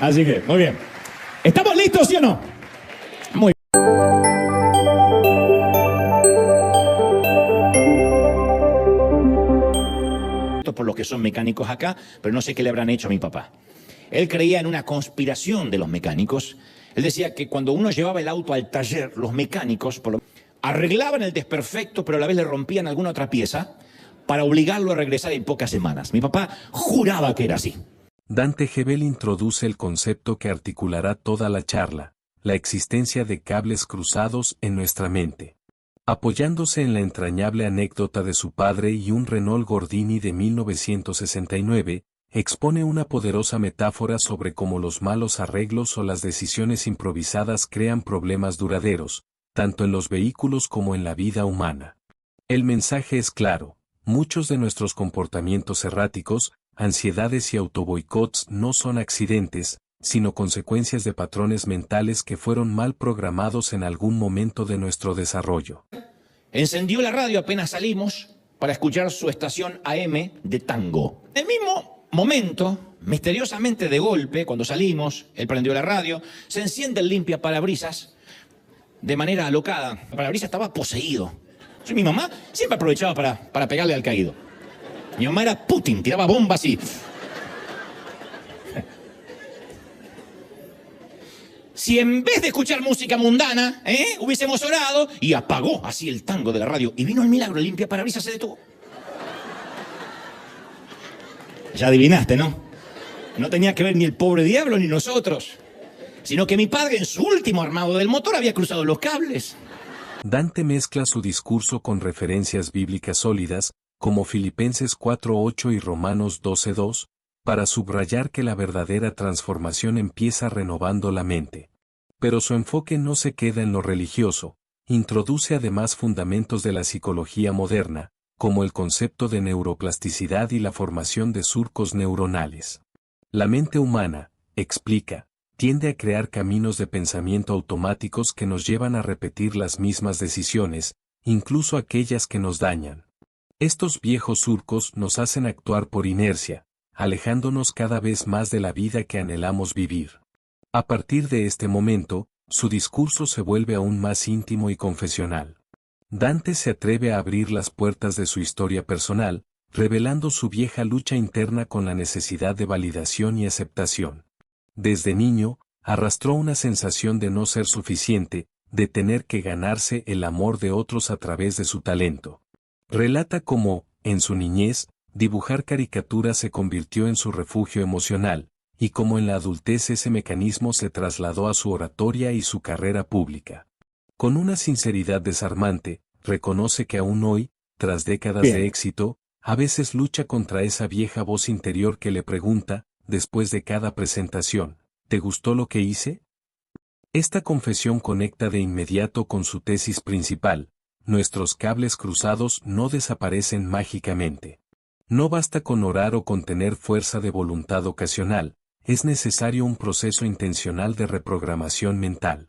Así que, muy bien. ¿Estamos listos, sí o no? Muy bien. Por los que son mecánicos acá, pero no sé qué le habrán hecho a mi papá. Él creía en una conspiración de los mecánicos. Él decía que cuando uno llevaba el auto al taller, los mecánicos arreglaban el desperfecto, pero a la vez le rompían alguna otra pieza para obligarlo a regresar en pocas semanas. Mi papá juraba que era así. Dante Gebel introduce el concepto que articulará toda la charla, la existencia de cables cruzados en nuestra mente. Apoyándose en la entrañable anécdota de su padre y un Renault Gordini de 1969, expone una poderosa metáfora sobre cómo los malos arreglos o las decisiones improvisadas crean problemas duraderos, tanto en los vehículos como en la vida humana. El mensaje es claro: muchos de nuestros comportamientos erráticos, ansiedades y autoboicots no son accidentes, sino consecuencias de patrones mentales que fueron mal programados en algún momento de nuestro desarrollo. Encendió la radio apenas salimos para escuchar su estación AM de tango. En el mismo momento, misteriosamente de golpe, cuando salimos, él prendió la radio, se enciende el limpiaparabrisas de manera alocada. El parabrisas estaba poseído. Mi mamá siempre aprovechaba para pegarle al caído. Mi mamá era Putin, tiraba bombas y... Si en vez de escuchar música mundana, hubiésemos orado, y apagó así el tango de la radio, y vino el milagro, el limpiaparabrisas se detuvo. Ya adivinaste, ¿no? No tenía que ver ni el pobre diablo ni nosotros, sino que mi padre en su último armado del motor había cruzado los cables. Dante mezcla su discurso con referencias bíblicas sólidas, como Filipenses 4:8 y Romanos 12:2, para subrayar que la verdadera transformación empieza renovando la mente. Pero su enfoque no se queda en lo religioso, introduce además fundamentos de la psicología moderna, como el concepto de neuroplasticidad y la formación de surcos neuronales. La mente humana, explica, tiende a crear caminos de pensamiento automáticos que nos llevan a repetir las mismas decisiones, incluso aquellas que nos dañan. Estos viejos surcos nos hacen actuar por inercia, alejándonos cada vez más de la vida que anhelamos vivir. A partir de este momento, su discurso se vuelve aún más íntimo y confesional. Dante se atreve a abrir las puertas de su historia personal, revelando su vieja lucha interna con la necesidad de validación y aceptación. Desde niño, arrastró una sensación de no ser suficiente, de tener que ganarse el amor de otros a través de su talento. Relata cómo, en su niñez, dibujar caricaturas se convirtió en su refugio emocional, y cómo en la adultez ese mecanismo se trasladó a su oratoria y su carrera pública. Con una sinceridad desarmante, reconoce que aún hoy, tras décadas de éxito, a veces lucha contra esa vieja voz interior que le pregunta, después de cada presentación, ¿te gustó lo que hice? Esta confesión conecta de inmediato con su tesis principal: nuestros cables cruzados no desaparecen mágicamente. No basta con orar o con tener fuerza de voluntad ocasional, es necesario un proceso intencional de reprogramación mental.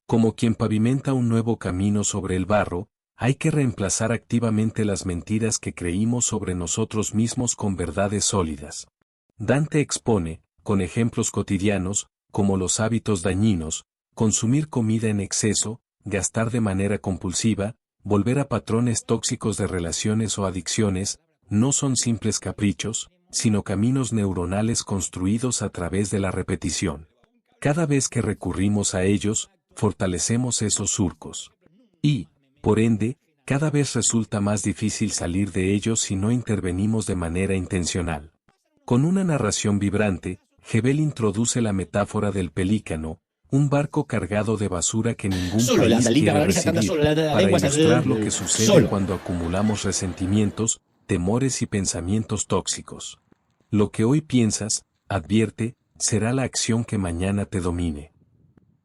Como quien pavimenta un nuevo camino sobre el barro, hay que reemplazar activamente las mentiras que creímos sobre nosotros mismos con verdades sólidas. Dante expone, con ejemplos cotidianos, como los hábitos dañinos, consumir comida en exceso, gastar de manera compulsiva, volver a patrones tóxicos de relaciones o adicciones, no son simples caprichos, sino caminos neuronales construidos a través de la repetición. Cada vez que recurrimos a ellos, fortalecemos esos surcos. Y, por ende, cada vez resulta más difícil salir de ellos si no intervenimos de manera intencional. Con una narración vibrante, Gebel introduce la metáfora del pelícano, un barco cargado de basura que ningún país quiere recibir, para ilustrar lo que sucede cuando acumulamos resentimientos, temores y pensamientos tóxicos. Lo que hoy piensas, advierte, será la acción que mañana te domine.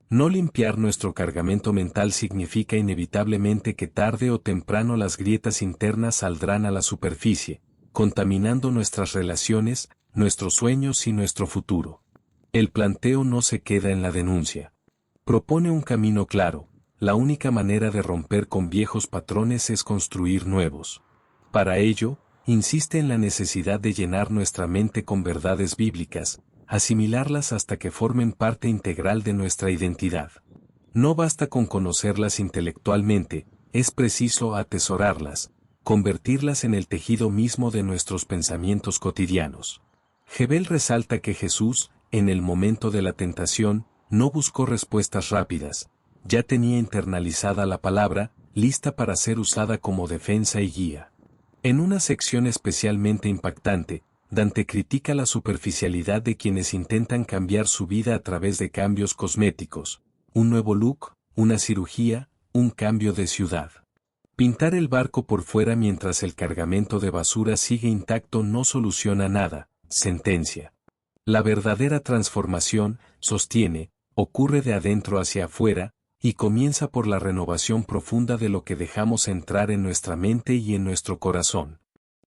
No limpiar nuestro cargamento mental significa inevitablemente que tarde o temprano las grietas internas saldrán a la superficie, contaminando nuestras relaciones, nuestros sueños y nuestro futuro. El planteo no se queda en la denuncia. Propone un camino claro: la única manera de romper con viejos patrones es construir nuevos. Para ello, insiste en la necesidad de llenar nuestra mente con verdades bíblicas, asimilarlas hasta que formen parte integral de nuestra identidad. No basta con conocerlas intelectualmente, es preciso atesorarlas, convertirlas en el tejido mismo de nuestros pensamientos cotidianos. Gebel resalta que Jesús, en el momento de la tentación, no buscó respuestas rápidas, ya tenía internalizada la palabra, lista para ser usada como defensa y guía. En una sección especialmente impactante, Dante critica la superficialidad de quienes intentan cambiar su vida a través de cambios cosméticos, un nuevo look, una cirugía, un cambio de ciudad. Pintar el barco por fuera mientras el cargamento de basura sigue intacto no soluciona nada, sentencia. La verdadera transformación, sostiene, ocurre de adentro hacia afuera, y comienza por la renovación profunda de lo que dejamos entrar en nuestra mente y en nuestro corazón.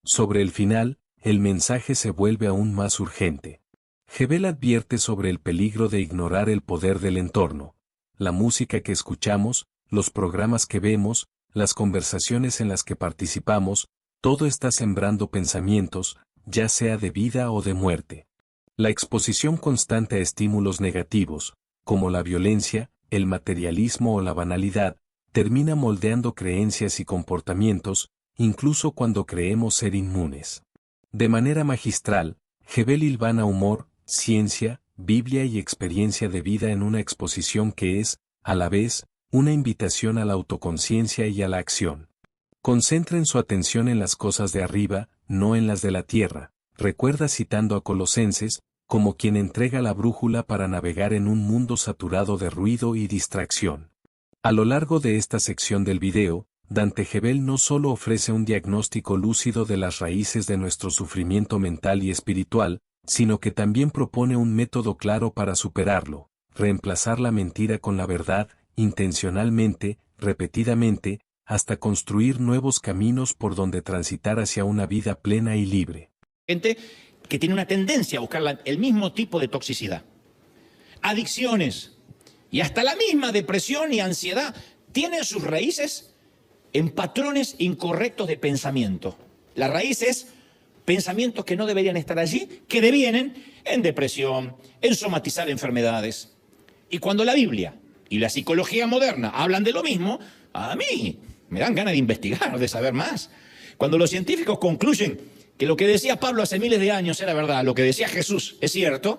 Sobre el final, el mensaje se vuelve aún más urgente. Gebel advierte sobre el peligro de ignorar el poder del entorno. La música que escuchamos, los programas que vemos, las conversaciones en las que participamos, todo está sembrando pensamientos, ya sea de vida o de muerte. La exposición constante a estímulos negativos, como la violencia, el materialismo o la banalidad, termina moldeando creencias y comportamientos, incluso cuando creemos ser inmunes. De manera magistral, Gebel hilvana humor, ciencia, Biblia y experiencia de vida en una exposición que es, a la vez, una invitación a la autoconciencia y a la acción. Concentren su atención en las cosas de arriba, no en las de la tierra, recuerda citando a Colosenses, como quien entrega la brújula para navegar en un mundo saturado de ruido y distracción. A lo largo de esta sección del video, Dante Gebel no solo ofrece un diagnóstico lúcido de las raíces de nuestro sufrimiento mental y espiritual, sino que también propone un método claro para superarlo, reemplazar la mentira con la verdad, intencionalmente, repetidamente, hasta construir nuevos caminos por donde transitar hacia una vida plena y libre. Gente que tiene una tendencia a buscar el mismo tipo de toxicidad. Adicciones y hasta la misma depresión y ansiedad tienen sus raíces en patrones incorrectos de pensamiento. La raíz es pensamientos que no deberían estar allí, que devienen en depresión, en somatizar enfermedades. Y cuando la Biblia y la psicología moderna hablan de lo mismo, a mí me dan ganas de investigar, de saber más. Cuando los científicos concluyen que lo que decía Pablo hace miles de años era verdad, lo que decía Jesús es cierto,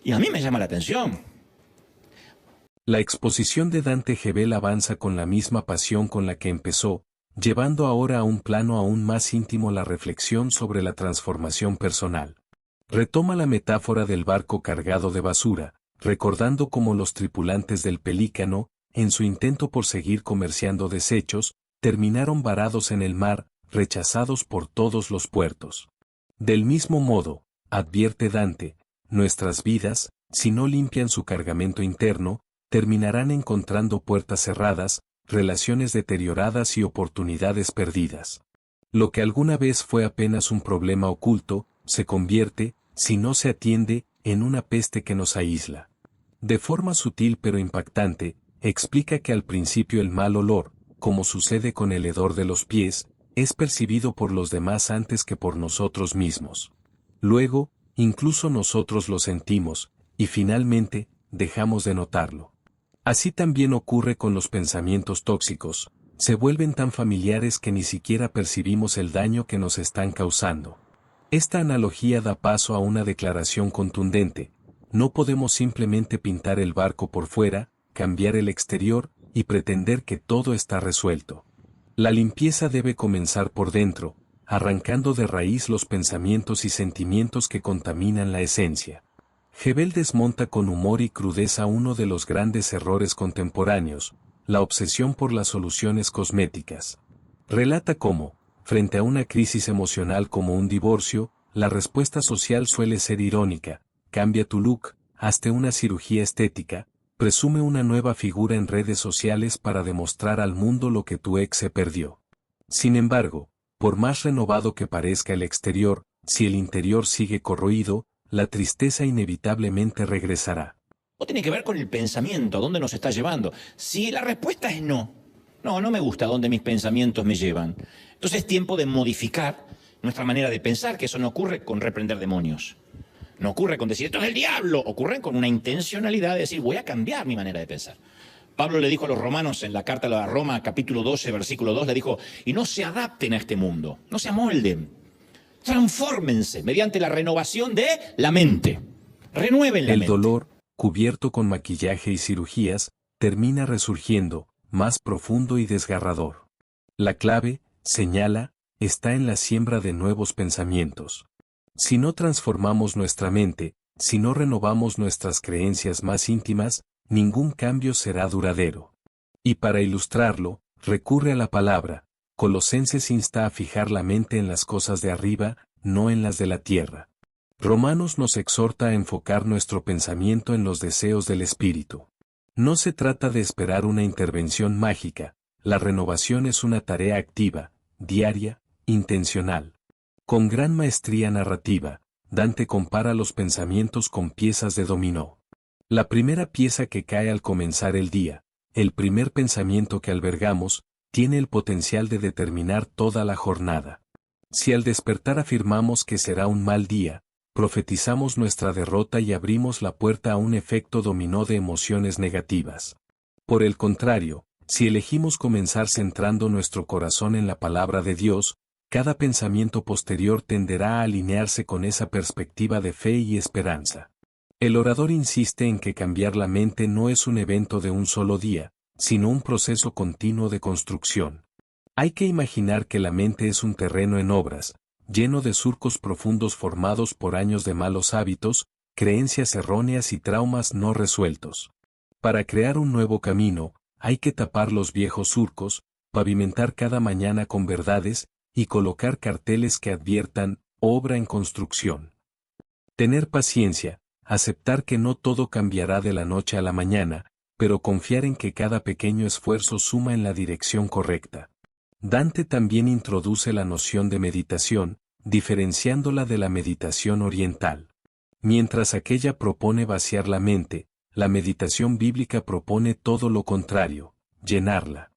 y a mí me llama la atención. La exposición de Dante Gebel avanza con la misma pasión con la que empezó, llevando ahora a un plano aún más íntimo la reflexión sobre la transformación personal. Retoma la metáfora del barco cargado de basura, recordando cómo los tripulantes del Pelícano, en su intento por seguir comerciando desechos, terminaron varados en el mar, rechazados por todos los puertos. Del mismo modo, advierte Dante, nuestras vidas, si no limpian su cargamento interno, terminarán encontrando puertas cerradas, relaciones deterioradas y oportunidades perdidas. Lo que alguna vez fue apenas un problema oculto, se convierte, si no se atiende, en una peste que nos aísla. De forma sutil pero impactante, explica que al principio el mal olor, como sucede con el hedor de los pies, es percibido por los demás antes que por nosotros mismos. Luego, incluso nosotros lo sentimos, y finalmente, dejamos de notarlo. Así también ocurre con los pensamientos tóxicos, se vuelven tan familiares que ni siquiera percibimos el daño que nos están causando. Esta analogía da paso a una declaración contundente: no podemos simplemente pintar el barco por fuera, cambiar el exterior, y pretender que todo está resuelto. La limpieza debe comenzar por dentro, arrancando de raíz los pensamientos y sentimientos que contaminan la esencia. Gebel desmonta con humor y crudeza uno de los grandes errores contemporáneos, la obsesión por las soluciones cosméticas. Relata cómo, frente a una crisis emocional como un divorcio, la respuesta social suele ser irónica: cambia tu look, hazte una cirugía estética, presume una nueva figura en redes sociales para demostrar al mundo lo que tu ex se perdió. Sin embargo, por más renovado que parezca el exterior, si el interior sigue corroído, la tristeza inevitablemente regresará. O tiene que ver con el pensamiento, ¿dónde nos está llevando? Si la respuesta es no, no me gusta dónde mis pensamientos me llevan, entonces es tiempo de modificar nuestra manera de pensar, que eso no ocurre con reprender demonios. No ocurre con decir, esto es el diablo. Ocurren con una intencionalidad de decir, voy a cambiar mi manera de pensar. Pablo le dijo a los romanos en la carta a la Roma, capítulo 12, versículo 2, le dijo, y no se adapten a este mundo, no se amolden, transfórmense mediante la renovación de la mente. Renueven la mente. El dolor, cubierto con maquillaje y cirugías, termina resurgiendo, más profundo y desgarrador. La clave, señala, está en la siembra de nuevos pensamientos. Si no transformamos nuestra mente, si no renovamos nuestras creencias más íntimas, ningún cambio será duradero. Y para ilustrarlo, recurre a la palabra. Colosenses insta a fijar la mente en las cosas de arriba, no en las de la tierra. Romanos nos exhorta a enfocar nuestro pensamiento en los deseos del Espíritu. No se trata de esperar una intervención mágica, la renovación es una tarea activa, diaria, intencional. Con gran maestría narrativa, Dante compara los pensamientos con piezas de dominó. La primera pieza que cae al comenzar el día, el primer pensamiento que albergamos, tiene el potencial de determinar toda la jornada. Si al despertar afirmamos que será un mal día, profetizamos nuestra derrota y abrimos la puerta a un efecto dominó de emociones negativas. Por el contrario, si elegimos comenzar centrando nuestro corazón en la palabra de Dios, cada pensamiento posterior tenderá a alinearse con esa perspectiva de fe y esperanza. El orador insiste en que cambiar la mente no es un evento de un solo día, sino un proceso continuo de construcción. Hay que imaginar que la mente es un terreno en obras, lleno de surcos profundos formados por años de malos hábitos, creencias erróneas y traumas no resueltos. Para crear un nuevo camino, hay que tapar los viejos surcos, pavimentar cada mañana con verdades, y colocar carteles que adviertan, obra en construcción. Tener paciencia, aceptar que no todo cambiará de la noche a la mañana, pero confiar en que cada pequeño esfuerzo suma en la dirección correcta. Dante también introduce la noción de meditación, diferenciándola de la meditación oriental. Mientras aquella propone vaciar la mente, la meditación bíblica propone todo lo contrario, llenarla.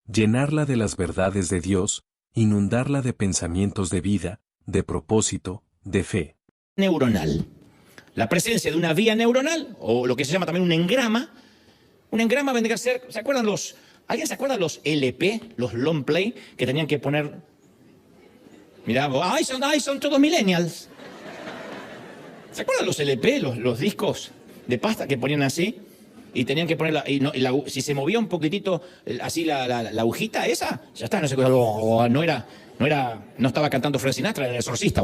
Llenarla de las verdades de Dios, inundarla de pensamientos de vida, de propósito, de fe. Neuronal. La presencia de una vía neuronal, o lo que se llama también un engrama. Un engrama vendría a ser, ¿se acuerdan alguien se acuerda los LP, los long play, que tenían que poner? Mirá, son todos millennials. ¿Se acuerdan los LP, los discos de pasta que ponían así? Y tenían que poner, si se movía un poquitito así la agujita esa, ya está, no estaba cantando Frank Sinatra, era el exorcista,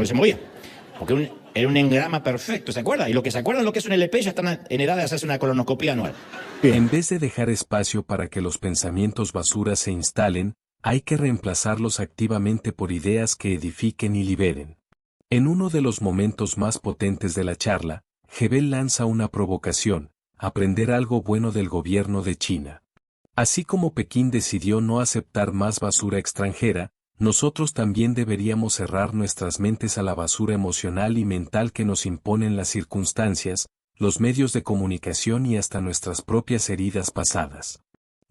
se movía. Porque era un engrama perfecto, ¿se acuerdan? Y lo que se acuerdan lo que es un LP ya están en edad de hacerse una colonoscopia anual. En vez de dejar espacio para que los pensamientos basura se instalen, hay que reemplazarlos activamente por ideas que edifiquen y liberen. En uno de los momentos más potentes de la charla, Gebel lanza una provocación: aprender algo bueno del gobierno de China. Así como Pekín decidió no aceptar más basura extranjera, nosotros también deberíamos cerrar nuestras mentes a la basura emocional y mental que nos imponen las circunstancias, los medios de comunicación y hasta nuestras propias heridas pasadas.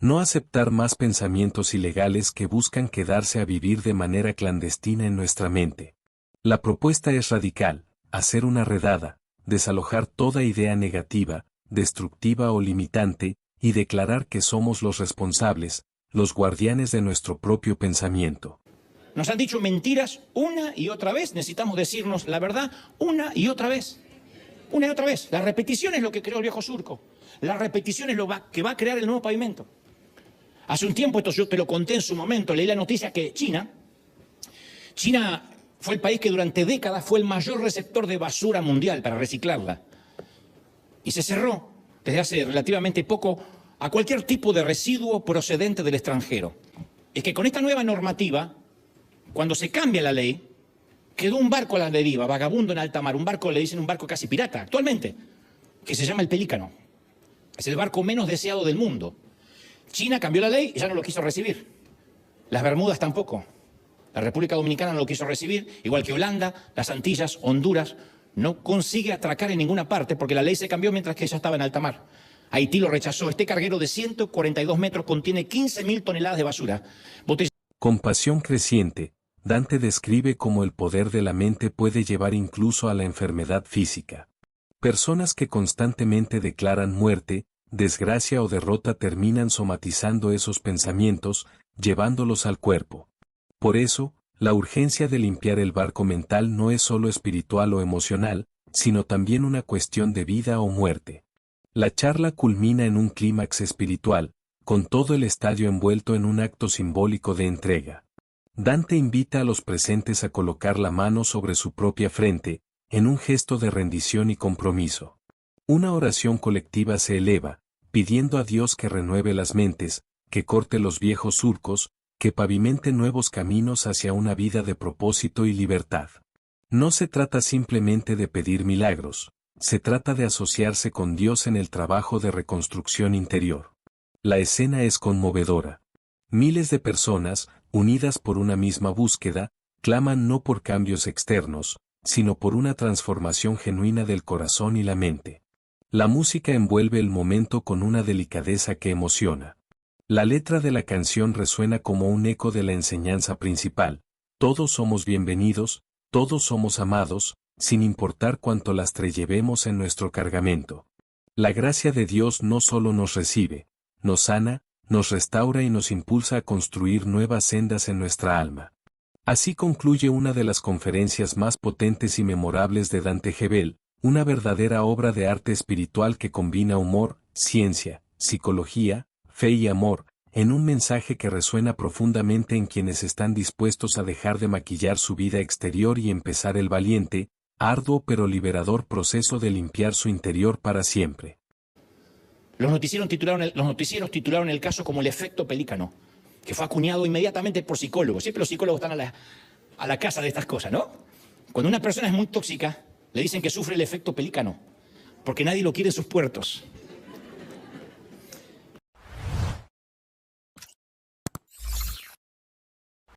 No aceptar más pensamientos ilegales que buscan quedarse a vivir de manera clandestina en nuestra mente. La propuesta es radical: hacer una redada, desalojar toda idea negativa, destructiva o limitante, y declarar que somos los responsables, los guardianes de nuestro propio pensamiento. Nos han dicho mentiras una y otra vez, necesitamos decirnos la verdad una y otra vez. Una y otra vez. La repetición es lo que creó el viejo surco. La repetición es lo que va a crear el nuevo pavimento. Hace un tiempo, esto yo te lo conté en su momento, leí la noticia que China fue el país que durante décadas fue el mayor receptor de basura mundial para reciclarla. Y se cerró desde hace relativamente poco a cualquier tipo de residuo procedente del extranjero. Es que con esta nueva normativa, cuando se cambia la ley, quedó un barco a la deriva, vagabundo en alta mar, un barco, le dicen un barco casi pirata actualmente, que se llama el Pelícano. Es el barco menos deseado del mundo. China cambió la ley y ya no lo quiso recibir. Las Bermudas tampoco. La República Dominicana no lo quiso recibir, igual que Holanda, las Antillas, Honduras. No consigue atracar en ninguna parte porque la ley se cambió mientras que ella estaba en alta mar. Haití lo rechazó. Este carguero de 142 metros contiene 15.000 toneladas de basura. Con pasión creciente, Dante describe cómo el poder de la mente puede llevar incluso a la enfermedad física. Personas que constantemente declaran muerte, desgracia o derrota terminan somatizando esos pensamientos, llevándolos al cuerpo. Por eso, la urgencia de limpiar el barco mental no es solo espiritual o emocional, sino también una cuestión de vida o muerte. La charla culmina en un clímax espiritual, con todo el estadio envuelto en un acto simbólico de entrega. Dante invita a los presentes a colocar la mano sobre su propia frente, en un gesto de rendición y compromiso. Una oración colectiva se eleva, pidiendo a Dios que renueve las mentes, que corte los viejos surcos, que pavimente nuevos caminos hacia una vida de propósito y libertad. No se trata simplemente de pedir milagros, se trata de asociarse con Dios en el trabajo de reconstrucción interior. La escena es conmovedora. Miles de personas, unidas por una misma búsqueda, claman no por cambios externos, sino por una transformación genuina del corazón y la mente. La música envuelve el momento con una delicadeza que emociona. La letra de la canción resuena como un eco de la enseñanza principal: todos somos bienvenidos, todos somos amados, sin importar cuánto lastre llevemos en nuestro cargamento. La gracia de Dios no solo nos recibe, nos sana, nos restaura y nos impulsa a construir nuevas sendas en nuestra alma. Así concluye una de las conferencias más potentes y memorables de Dante Gebel, una verdadera obra de arte espiritual que combina humor, ciencia, psicología, fe y amor, en un mensaje que resuena profundamente en quienes están dispuestos a dejar de maquillar su vida exterior y empezar el valiente, arduo pero liberador proceso de limpiar su interior para siempre. Los noticieros titularon el caso como el efecto pelícano, que fue acuñado inmediatamente por psicólogos. Siempre los psicólogos están a la casa de estas cosas, ¿no? Cuando una persona es muy tóxica, le dicen que sufre el efecto pelícano, porque nadie lo quiere en sus puertos.